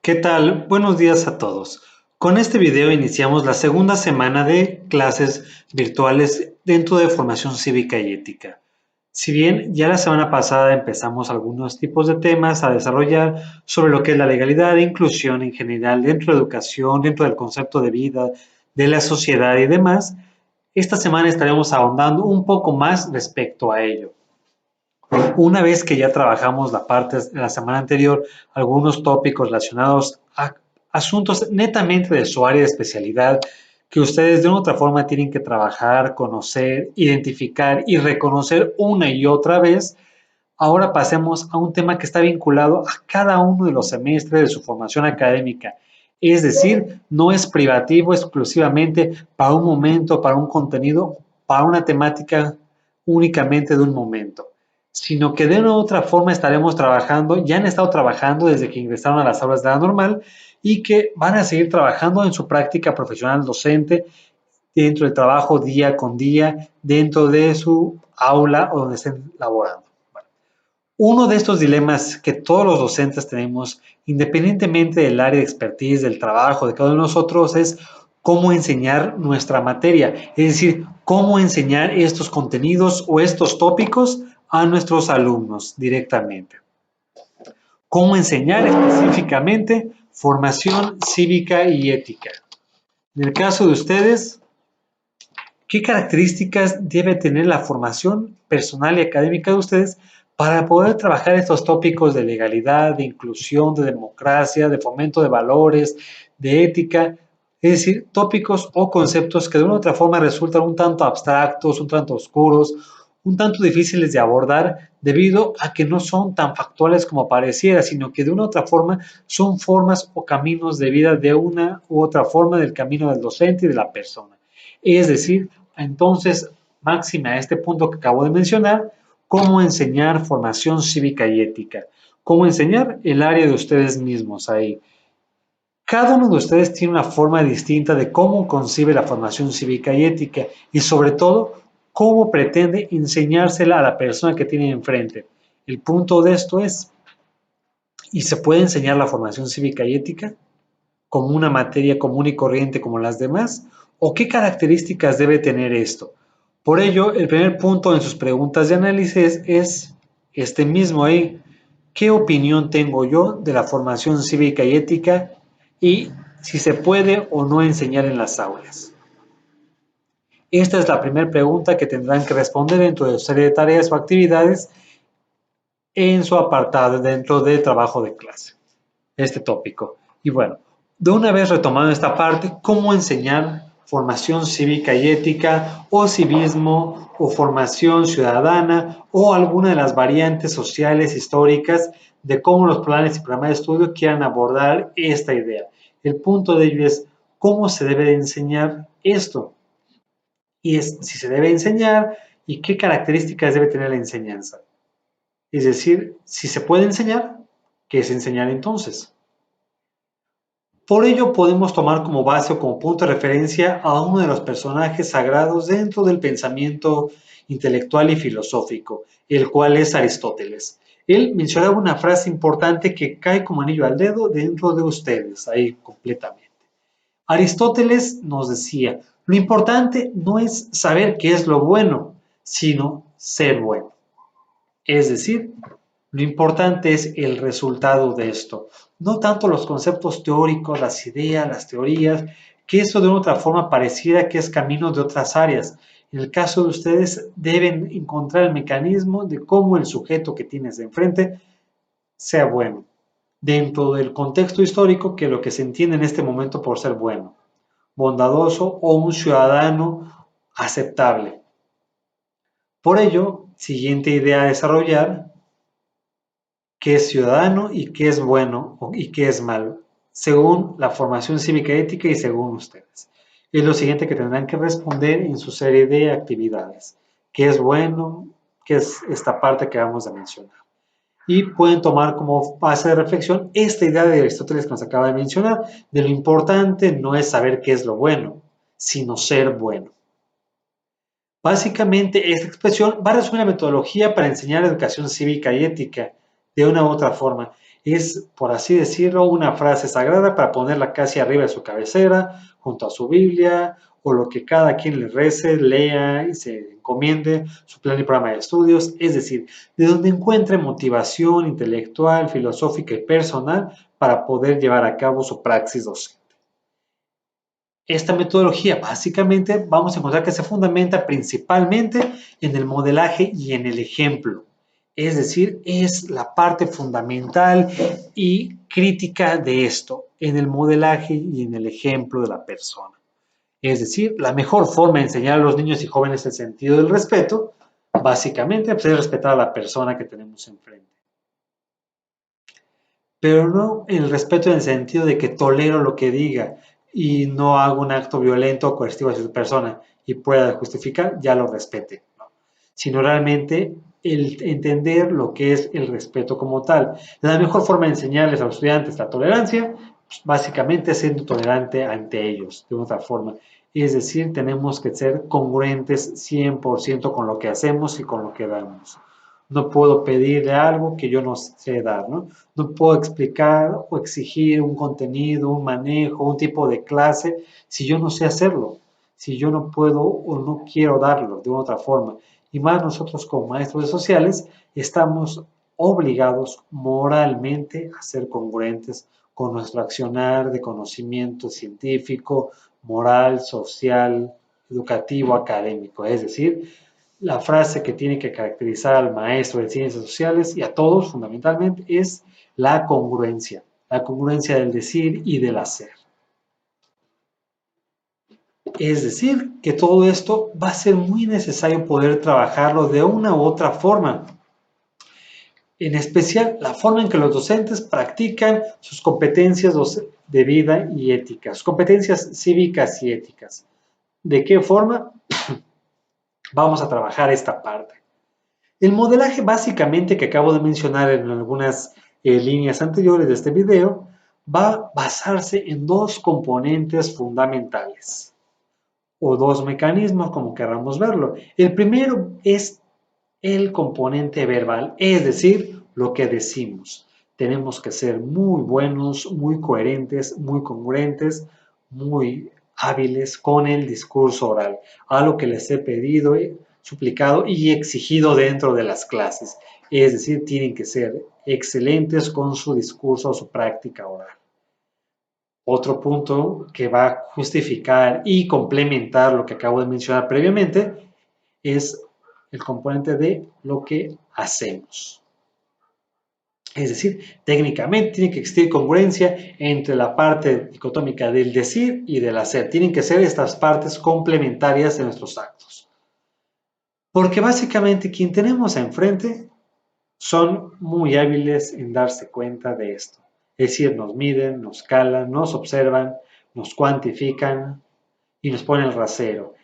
¿Qué tal? Buenos días a todos. Con este video iniciamos la segunda semana de clases virtuales dentro de formación cívica y ética. Si bien ya la semana pasada empezamos algunos tipos de temas a desarrollar sobre lo que es la legalidad e inclusión en general dentro de educación, dentro del concepto de vida, de la sociedad y demás, esta semana estaremos ahondando un poco más respecto a ello. Una vez que ya trabajamos la parte de la semana anterior, algunos tópicos relacionados a asuntos netamente de su área de especialidad que ustedes de una u otra forma tienen que trabajar, conocer, identificar y reconocer una y otra vez, ahora pasemos a un tema que está vinculado a cada uno de los semestres de su formación académica. Es decir, no es privativo exclusivamente para un momento, para un contenido, para una temática únicamente de un momento, sino que de una u otra forma estaremos trabajando, ya han estado trabajando desde que ingresaron a las aulas de la normal y que van a seguir trabajando en su práctica profesional docente, dentro del trabajo día con día, dentro de su aula o donde estén laborando. Uno de estos dilemas que todos los docentes tenemos, independientemente del área de expertise, del trabajo de cada uno de nosotros, es cómo enseñar nuestra materia, es decir, cómo enseñar estos contenidos o estos tópicos a nuestros alumnos directamente. Cómo enseñar específicamente formación cívica y ética. En el caso de ustedes, ¿qué características debe tener la formación personal y académica de ustedes para poder trabajar estos tópicos de legalidad, de inclusión, de democracia, de fomento de valores, de ética? Es decir, tópicos o conceptos que de una u otra forma resultan un tanto abstractos, un tanto oscuros, un tanto difíciles de abordar debido a que no son tan factuales como pareciera, sino que de una u otra forma son formas o caminos de vida de una u otra forma del camino del docente y de la persona. Es decir, entonces, máxima a este punto que acabo de mencionar, cómo enseñar formación cívica y ética, cómo enseñar el área de ustedes mismos ahí. Cada uno de ustedes tiene una forma distinta de cómo concibe la formación cívica y ética y sobre todo, cómo pretende enseñársela a la persona que tiene enfrente. El punto de esto es, ¿y se puede enseñar la formación cívica y ética como una materia común y corriente como las demás? ¿O qué características debe tener esto? Por ello, el primer punto en sus preguntas de análisis es este mismo ahí. ¿Qué opinión tengo yo de la formación cívica y ética y si se puede o no enseñar en las aulas? Esta es la primera pregunta que tendrán que responder dentro de su serie de tareas o actividades en su apartado dentro del trabajo de clase, este tópico. Y bueno, de una vez retomando esta parte, ¿cómo enseñar formación cívica y ética o civismo o formación ciudadana o alguna de las variantes sociales históricas de cómo los planes y programas de estudio quieran abordar esta idea? El punto de ello es cómo se debe de enseñar esto y es si se debe enseñar y qué características debe tener la enseñanza. Es decir, si se puede enseñar, ¿qué es enseñar entonces? Por ello podemos tomar como base o como punto de referencia a uno de los personajes sagrados dentro del pensamiento intelectual y filosófico, el cual es Aristóteles. Él mencionaba una frase importante que cae como anillo al dedo dentro de ustedes, ahí completamente. Aristóteles nos decía, lo importante no es saber qué es lo bueno, sino ser bueno. Es decir, lo importante es el resultado de esto, no tanto los conceptos teóricos, las ideas, las teorías, que eso de otra forma pareciera que es camino de otras áreas. En el caso de ustedes, deben encontrar el mecanismo de cómo el sujeto que tienes de enfrente sea bueno, dentro del contexto histórico que lo que se entiende en este momento por ser bueno, bondadoso o un ciudadano aceptable. Por ello, siguiente idea a desarrollar, qué es ciudadano y qué es bueno y qué es malo, según la formación cívica y ética y según ustedes. Es lo siguiente que tendrán que responder en su serie de actividades. ¿Qué es bueno? ¿Qué es esta parte que vamos a mencionar? Y pueden tomar como base de reflexión esta idea de Aristóteles que nos acaba de mencionar, de lo importante no es saber qué es lo bueno, sino ser bueno. Básicamente, esta expresión va a resumir la metodología para enseñar educación cívica y ética de una u otra forma. Es, por así decirlo, una frase sagrada para ponerla casi arriba de su cabecera, junto a su Biblia, o lo que cada quien le rece, lea y se encomiende su plan y programa de estudios, es decir, de donde encuentre motivación intelectual, filosófica y personal para poder llevar a cabo su praxis docente. Esta metodología básicamente vamos a encontrar que se fundamenta principalmente en el modelaje y en el ejemplo. Es decir, es la parte fundamental y crítica de esto, en el modelaje y en el ejemplo de la persona. Es decir, la mejor forma de enseñar a los niños y jóvenes el sentido del respeto, básicamente, pues, es respetar a la persona que tenemos enfrente. Pero no el respeto en el sentido de que tolero lo que diga y no hago un acto violento o coercitivo hacia su persona y pueda justificar, ya lo respete, ¿no? Sino realmente el entender lo que es el respeto como tal. La mejor forma de enseñarles a los estudiantes la tolerancia, pues básicamente siendo tolerante ante ellos, de otra forma. Es decir, tenemos que ser congruentes 100% con lo que hacemos y con lo que damos. No puedo pedirle algo que yo no sé dar, ¿no? No puedo explicar o exigir un contenido, un manejo, un tipo de clase si yo no sé hacerlo, si yo no puedo o no quiero darlo de otra forma. Y más nosotros como maestros de sociales estamos obligados moralmente a ser congruentes con nuestro accionar de conocimiento científico, moral, social, educativo, académico. Es decir, la frase que tiene que caracterizar al maestro de ciencias sociales y a todos fundamentalmente es la congruencia del decir y del hacer. Es decir, que todo esto va a ser muy necesario poder trabajarlo de una u otra forma. En especial, la forma en que los docentes practican sus competencias de vida y ética, sus competencias cívicas y éticas. ¿De qué forma? Vamos a trabajar esta parte. El modelaje básicamente que acabo de mencionar en algunas líneas anteriores de este video va a basarse en dos componentes fundamentales o dos mecanismos como queramos verlo. El primero es el componente verbal, es decir, lo que decimos. Tenemos que ser muy buenos, muy coherentes, muy congruentes, muy hábiles con el discurso oral, algo que les he pedido, suplicado y exigido dentro de las clases. Es decir, tienen que ser excelentes con su discurso o su práctica oral. Otro punto que va a justificar y complementar lo que acabo de mencionar previamente es el componente de lo que hacemos. Es decir, técnicamente tiene que existir congruencia entre la parte dicotómica del decir y del hacer. Tienen que ser estas partes complementarias de nuestros actos. Porque básicamente quien tenemos enfrente son muy hábiles en darse cuenta de esto. Es decir, nos miden, nos calan, nos observan, nos cuantifican y nos ponen el rasero.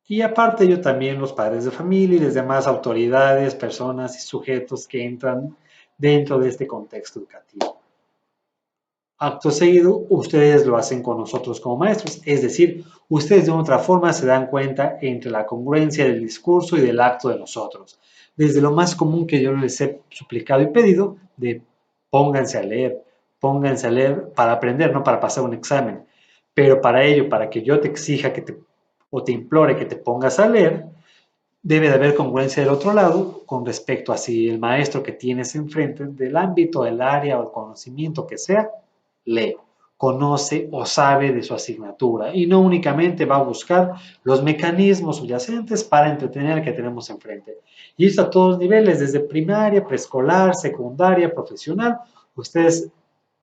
Y aparte ello también los padres de familia y las demás autoridades, personas y sujetos que entran dentro de este contexto educativo. Acto seguido, ustedes lo hacen con nosotros como maestros, es decir, ustedes de otra forma se dan cuenta entre la congruencia del discurso y del acto de nosotros. Desde lo más común que yo les he suplicado y pedido, de pónganse a leer para aprender, no para pasar un examen. Pero para ello, para que yo te exija o te implore que te pongas a leer, debe de haber congruencia del otro lado con respecto a si el maestro que tienes enfrente del ámbito, del área o el conocimiento que sea, lee, conoce o sabe de su asignatura y no únicamente va a buscar los mecanismos subyacentes para entretener al que tenemos enfrente. Y esto a todos niveles, desde primaria, preescolar, secundaria, profesional, ustedes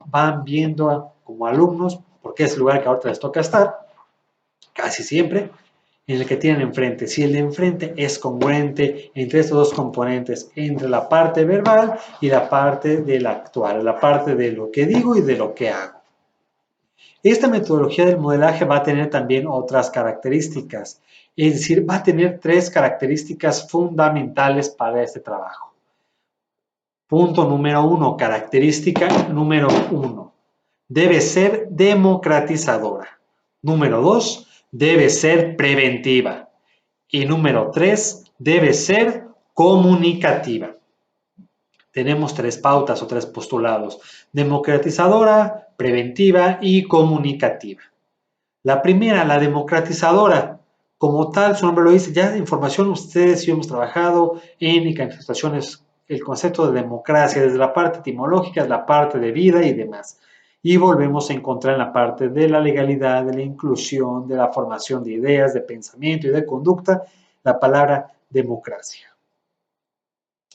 van viendo como alumnos, porque es el lugar que ahorita les toca estar, casi siempre, en el que tienen enfrente. Si el de enfrente es congruente entre estos dos componentes, entre la parte verbal y la parte del actual, la parte de lo que digo y de lo que hago. Esta metodología del modelaje va a tener también otras características, es decir, va a tener tres características fundamentales para este trabajo. Punto número 1, característica número 1, debe ser democratizadora. Número 2, debe ser preventiva. Y número 3, debe ser comunicativa. tenemos tres pautas o tres postulados: democratizadora, preventiva y comunicativa. La primera, la democratizadora, como tal, su nombre lo dice, ya de información ustedes y yo hemos trabajado en manifestaciones, el concepto de democracia, desde la parte etimológica, la parte de vida y demás. Y volvemos a encontrar en la parte de la legalidad, de la inclusión, de la formación de ideas, de pensamiento y de conducta, la palabra democracia.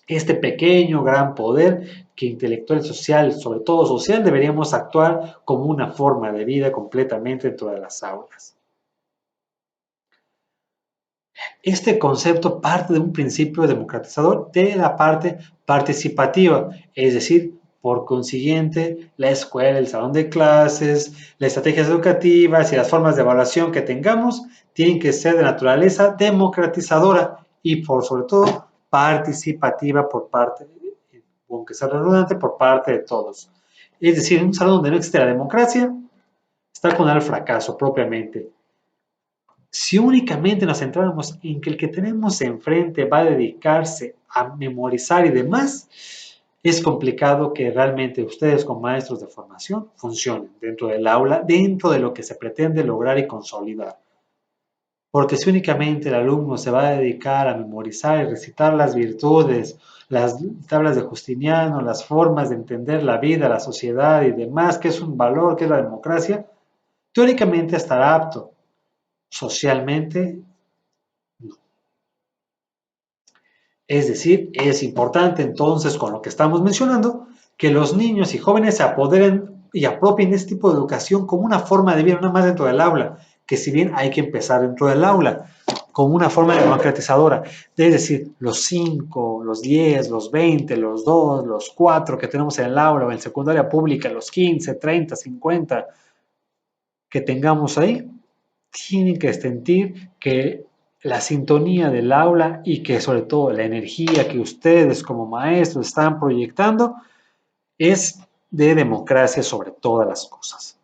Este pequeño, gran poder que intelectual y social, sobre todo social, deberíamos actuar como una forma de vida completamente dentro de las aulas. Este concepto parte de un principio democratizador de la parte participativa, es decir, por consiguiente, la escuela, el salón de clases, las estrategias educativas y las formas de evaluación que tengamos tienen que ser de naturaleza democratizadora y por sobre todo participativa por parte, aunque sea redundante, por parte de todos. Es decir, un salón donde no existe la democracia está condenado al fracaso propiamente. Si únicamente nos centráramos en que el que tenemos enfrente va a dedicarse a memorizar y demás, es complicado que realmente ustedes como maestros de formación funcionen dentro del aula, dentro de lo que se pretende lograr y consolidar. Porque si únicamente el alumno se va a dedicar a memorizar y recitar las virtudes, las tablas de Justiniano, las formas de entender la vida, la sociedad y demás, que es un valor, que es la democracia, teóricamente estará apto. Socialmente, no. Es decir, es importante entonces, con lo que estamos mencionando, que los niños y jóvenes se apoderen y apropien este tipo de educación como una forma de vida, no más dentro del aula, que si bien hay que empezar dentro del aula, como una forma democratizadora, es decir, los 5, los 10, los 20, los 2, los 4 que tenemos en el aula o en secundaria pública, los 15, 30, 50 que tengamos ahí, tienen que sentir que la sintonía del aula y que sobre todo la energía que ustedes como maestros están proyectando es de democracia sobre todas las cosas.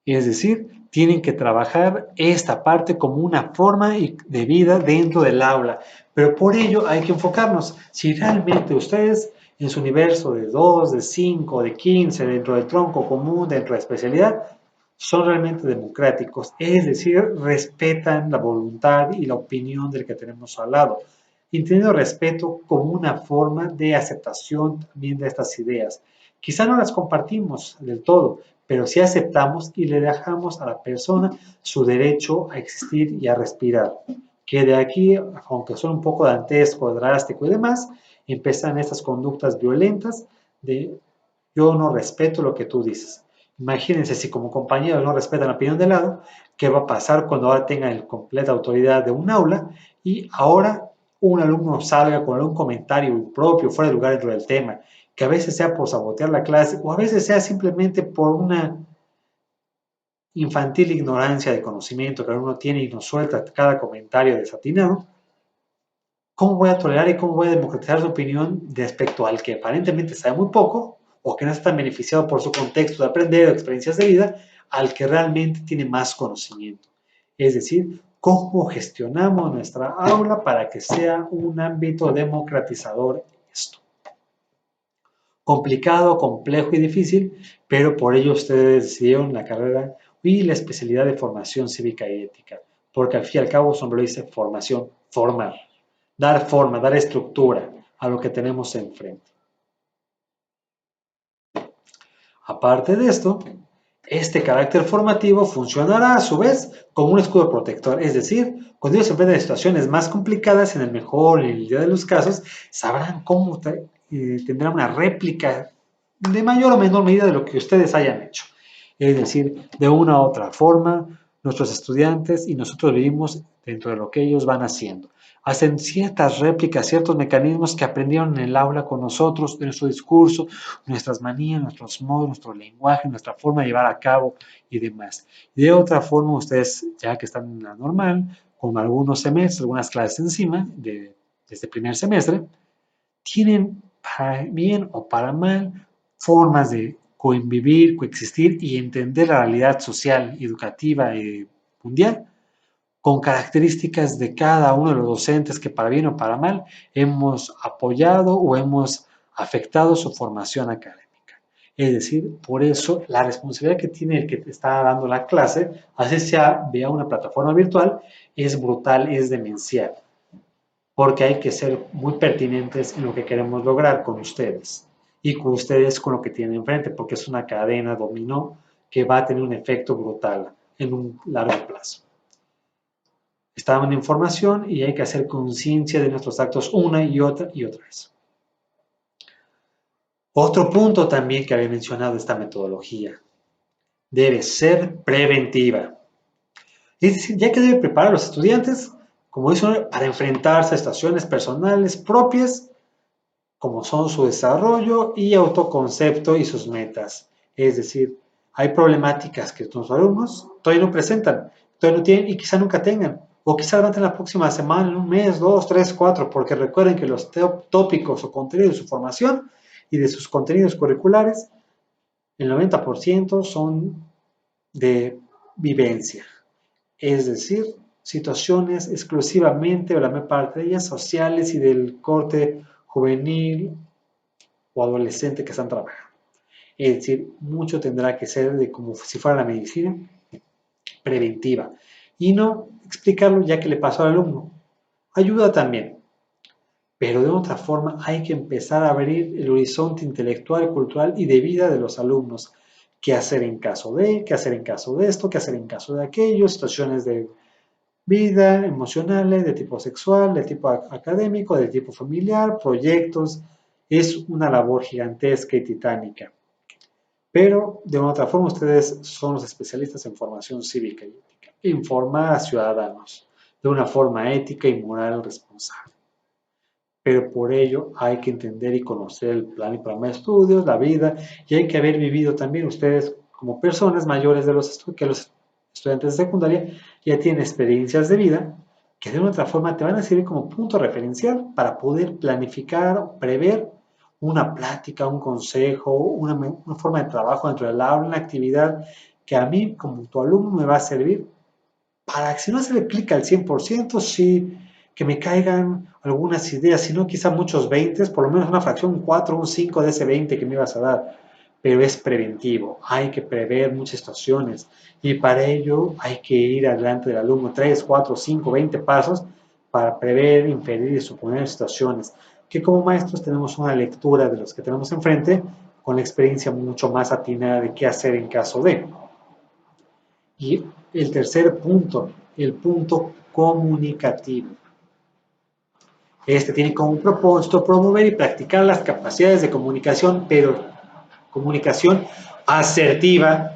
Es decir, tienen que trabajar esta parte como una forma de vida dentro del aula, pero por ello hay que enfocarnos. Si realmente ustedes en su universo de 2, de 5, de 15, dentro del tronco común, dentro de la especialidad, son realmente democráticos, es decir, respetan la voluntad y la opinión del que tenemos al lado, y teniendo respeto como una forma de aceptación también de estas ideas. Quizá no las compartimos del todo, pero sí aceptamos y le dejamos a la persona su derecho a existir y a respirar. Que de aquí, aunque son un poco dantesco, drástico y demás, empiezan estas conductas violentas de yo no respeto lo que tú dices. Imagínense si como compañeros no respetan la opinión de lado, ¿qué va a pasar cuando ahora tengan la completa autoridad de un aula y ahora un alumno salga con algún comentario impropio, fuera de lugar dentro del tema, que a veces sea por sabotear la clase o a veces sea simplemente por una infantil ignorancia de conocimiento que uno tiene y nos suelta cada comentario desatinado? ¿Cómo voy a tolerar y cómo voy a democratizar su opinión respecto al que aparentemente sabe muy poco o que no está tan beneficiado por su contexto de aprender o experiencias de vida al que realmente tiene más conocimiento? Es decir, ¿cómo gestionamos nuestra aula para que sea un ámbito democratizador esto? Complicado, complejo y difícil, pero por ello ustedes decidieron la carrera y la especialidad de formación cívica y ética, porque al fin y al cabo su nombre lo dice formación, formar, dar forma, dar estructura a lo que tenemos enfrente. Aparte de esto, este carácter formativo funcionará a su vez como un escudo protector, es decir, cuando ellos se enfrentan a situaciones más complicadas, en el mejor, en el día de los casos, sabrán cómo tendrán una réplica de mayor o menor medida de lo que ustedes hayan hecho. Es decir, de una u otra forma, nuestros estudiantes y nosotros vivimos dentro de lo que ellos van haciendo. Hacen ciertas réplicas, ciertos mecanismos que aprendieron en el aula con nosotros, de nuestro discurso, nuestras manías, nuestros modos, nuestro lenguaje, nuestra forma de llevar a cabo y demás. Y de otra forma, ustedes, ya que están en la normal, con algunos semestres, algunas clases encima, desde primer semestre, tienen para bien o para mal formas de convivir, coexistir y entender la realidad social, educativa y mundial con características de cada uno de los docentes que para bien o para mal hemos apoyado o hemos afectado su formación académica. Es decir, por eso la responsabilidad que tiene el que te está dando la clase, así sea vía una plataforma virtual, es brutal, es demencial, porque hay que ser muy pertinentes en lo que queremos lograr con ustedes y con ustedes con lo que tienen enfrente, porque es una cadena dominó que va a tener un efecto brutal en un largo plazo. Está dando información y hay que hacer conciencia de nuestros actos una y otra vez. Otro punto también que había mencionado esta metodología debe ser preventiva. Es decir, ya que debe preparar a los estudiantes, como dice, para enfrentarse a situaciones personales propias, como son su desarrollo y autoconcepto y sus metas. Es decir, hay problemáticas que nuestros alumnos todavía no presentan, todavía no tienen y quizá nunca tengan, o quizá levanten la próxima semana, en un mes, 2, 3, 4, porque recuerden que los tópicos o contenidos de su formación y de sus contenidos curriculares, el 90% son de vivencia, es decir, situaciones exclusivamente, o la mayor parte de ellas, sociales y del corte juvenil o adolescente que están trabajando. Es decir, mucho tendrá que ser de como si fuera la medicina preventiva y no explicarlo ya que le pasó al alumno. Ayuda también, pero de otra forma hay que empezar a abrir el horizonte intelectual, cultural y de vida de los alumnos. ¿Qué hacer en caso de? ¿Qué hacer en caso de esto? ¿Qué hacer en caso de aquello? Situaciones de vida, emocionales, de tipo sexual, de tipo académico, de tipo familiar, proyectos. Es una labor gigantesca y titánica. Pero de otra forma ustedes son los especialistas en formación cívica y ética. Informar a ciudadanos de una forma ética y moral responsable. Pero por ello hay que entender y conocer el plan y programa de estudios, la vida, y hay que haber vivido también ustedes como personas mayores de que los estudiantes de secundaria ya tienen experiencias de vida que de una otra forma te van a servir como punto referencial para poder planificar, prever una plática, un consejo, una forma de trabajo dentro del aula, una actividad que a mí como tu alumno me va a servir para que si no se le aplica al 100%, sí que me caigan algunas ideas, si no quizá muchos 20, por lo menos una fracción, un 4, un 5 de ese 20 que me ibas a dar, pero es preventivo, hay que prever muchas situaciones y para ello hay que ir adelante del alumno 3, 4, 5, 20 pasos para prever, inferir y suponer situaciones, que como maestros tenemos una lectura de los que tenemos enfrente con la experiencia mucho más atinada de qué hacer en caso de. Y el tercer punto, el punto comunicativo. Este tiene como propósito promover y practicar las capacidades de comunicación, pero comunicación asertiva,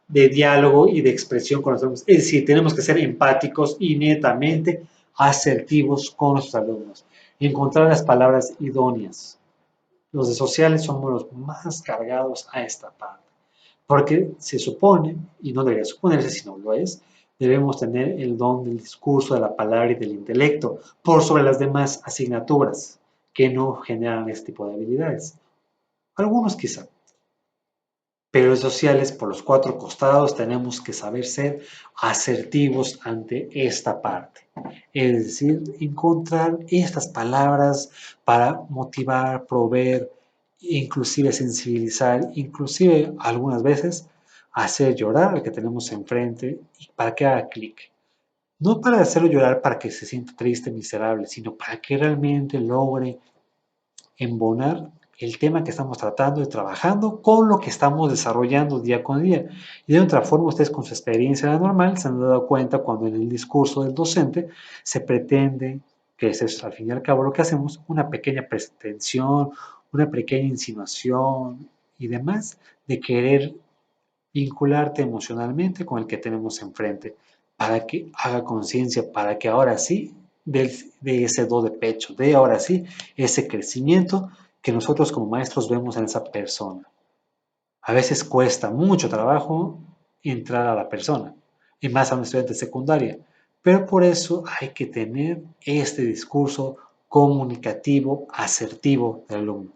de diálogo y de expresión con los alumnos. Es decir, tenemos que ser empáticos y netamente asertivos con los alumnos. Encontrar las palabras idóneas. Los de sociales somos los más cargados a esta parte. Porque se supone, y no debería suponerse si no lo es, debemos tener el don del discurso, de la palabra y del intelecto por sobre las demás asignaturas que no generan este tipo de habilidades. Algunos quizá, pero los sociales por los cuatro costados tenemos que saber ser asertivos ante esta parte. Es decir, encontrar estas palabras para motivar, proveer, inclusive sensibilizar, inclusive algunas veces hacer llorar al que tenemos enfrente y para que haga clic. No para hacerlo llorar para que se sienta triste, miserable, sino para que realmente logre embonar el tema que estamos tratando y trabajando con lo que estamos desarrollando día con día. Y de otra forma, ustedes con su experiencia normal se han dado cuenta cuando en el discurso del docente se pretende, que es al fin y al cabo lo que hacemos, una pequeña pretensión, una pequeña insinuación y demás de querer vincularte emocionalmente con el que tenemos enfrente, para que haga conciencia, para que ahora sí de ese do de pecho, de ahora sí ese crecimiento que nosotros como maestros vemos en esa persona. A veces cuesta mucho trabajo entrar a la persona, y más a un estudiante de secundaria, pero por eso hay que tener este discurso comunicativo, asertivo del alumno.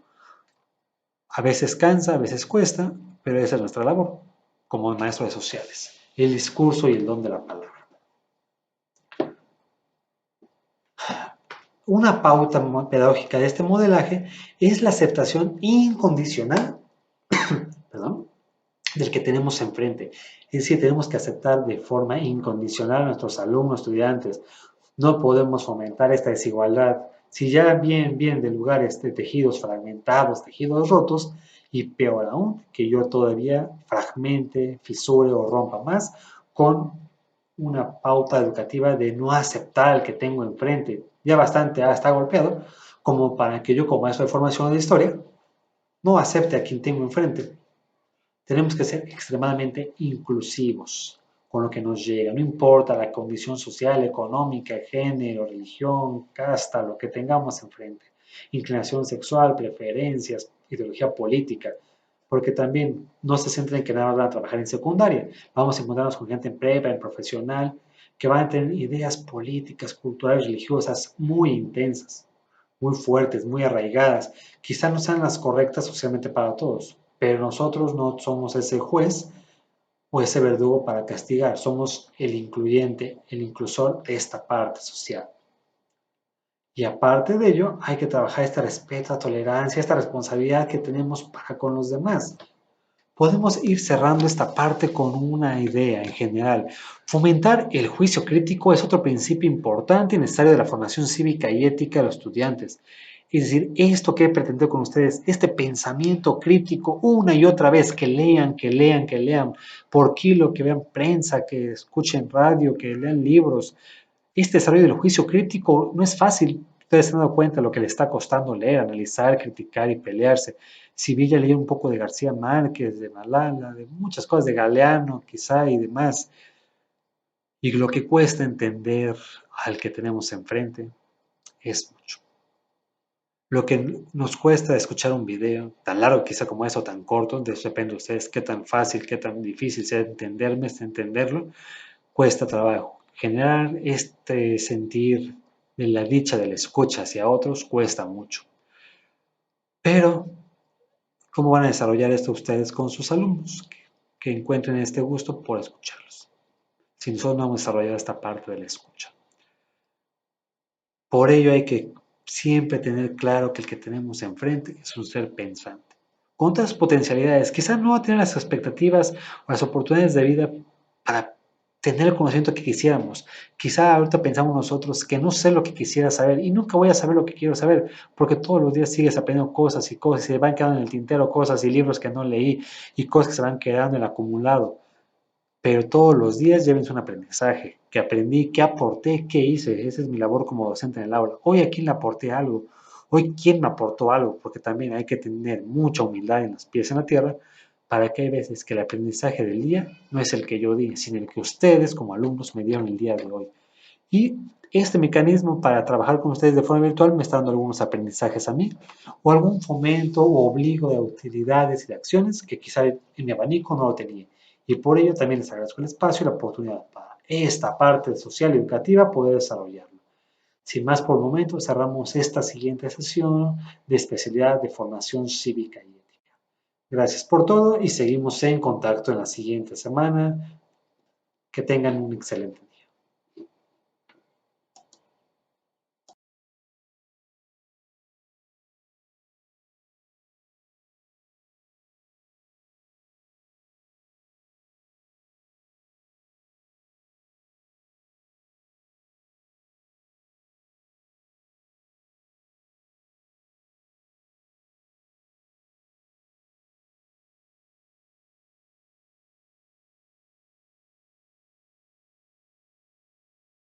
A veces cansa, a veces cuesta, pero esa es nuestra labor como maestros de sociales, el discurso y el don de la palabra. Una pauta pedagógica de este modelaje es la aceptación incondicional, perdón, del que tenemos enfrente. Es decir, tenemos que aceptar de forma incondicional a nuestros alumnos, estudiantes. No podemos fomentar esta desigualdad. Si ya bien de lugares de tejidos fragmentados, tejidos rotos, y peor aún, que yo todavía fragmente, fisure o rompa más con una pauta educativa de no aceptar al que tengo enfrente. Ya bastante está golpeado como para que yo, como maestro de formación de historia, no acepte a quien tengo enfrente. Tenemos que ser extremadamente inclusivos con lo que nos llega, no importa la condición social, económica, género, religión, casta, lo que tengamos enfrente, inclinación sexual, preferencias, ideología política, porque también no se centra en que nada más van a trabajar en secundaria, vamos a encontrarnos con gente en prepa, en profesional, que van a tener ideas políticas, culturales, religiosas muy intensas, muy fuertes, muy arraigadas. Quizá no sean las correctas socialmente para todos, pero nosotros no somos ese juez o ese verdugo para castigar, somos el incluyente, el inclusor de esta parte social. Y aparte de ello, hay que trabajar este respeto, tolerancia, esta responsabilidad que tenemos para con los demás. Podemos ir cerrando esta parte con una idea en general. Fomentar el juicio crítico es otro principio importante y necesario de la formación cívica y ética de los estudiantes. Es decir, esto que he pretendido con ustedes, este pensamiento crítico una y otra vez, que lean, que lean, que lean, por kilo, que vean prensa, que escuchen radio, que lean libros. Este desarrollo del juicio crítico no es fácil. Ustedes se han dado cuenta de lo que le está costando leer, analizar, criticar y pelearse. Si bien ya leí un poco de García Márquez, de Malala, de muchas cosas, de Galeano quizá y demás, y lo que cuesta entender al que tenemos enfrente es mucho. Lo que nos cuesta escuchar un video, tan largo quizá como eso, tan corto, depende de ustedes qué tan fácil, qué tan difícil sea entenderme, entenderlo, cuesta trabajo. Generar este sentir de la dicha de la escucha hacia otros cuesta mucho. Pero, ¿cómo van a desarrollar esto ustedes con sus alumnos? Que encuentren este gusto por escucharlos. Si nosotros no hemos desarrollado esta parte de la escucha. Por ello hay que siempre tener claro que el que tenemos enfrente es un ser pensante, con otras potencialidades. Quizá no va a tener las expectativas o las oportunidades de vida para tener el conocimiento que quisiéramos. Quizá ahorita pensamos nosotros que no sé lo que quisiera saber y nunca voy a saber lo que quiero saber, porque todos los días sigues aprendiendo cosas y cosas y se van quedando en el tintero cosas y libros que no leí y cosas que se van quedando en el acumulado. Pero todos los días llévense un aprendizaje, que aprendí, que aporté, qué hice. Esa es mi labor como docente en el aula. Hoy a quién le aporté algo, hoy quién me aportó algo, porque también hay que tener mucha humildad en los pies en la tierra para que hay veces que el aprendizaje del día no es el que yo di, sino el que ustedes como alumnos me dieron el día de hoy. Y este mecanismo para trabajar con ustedes de forma virtual me está dando algunos aprendizajes a mí o algún fomento o obligo de utilidades y de acciones que quizá en mi abanico no lo tenía. Y por ello también les agradezco el espacio y la oportunidad para esta parte social y educativa poder desarrollarlo. Sin más por el momento, cerramos esta siguiente sesión de especialidad de formación cívica y ética. Gracias por todo y seguimos en contacto en la siguiente semana. Que tengan un excelente día.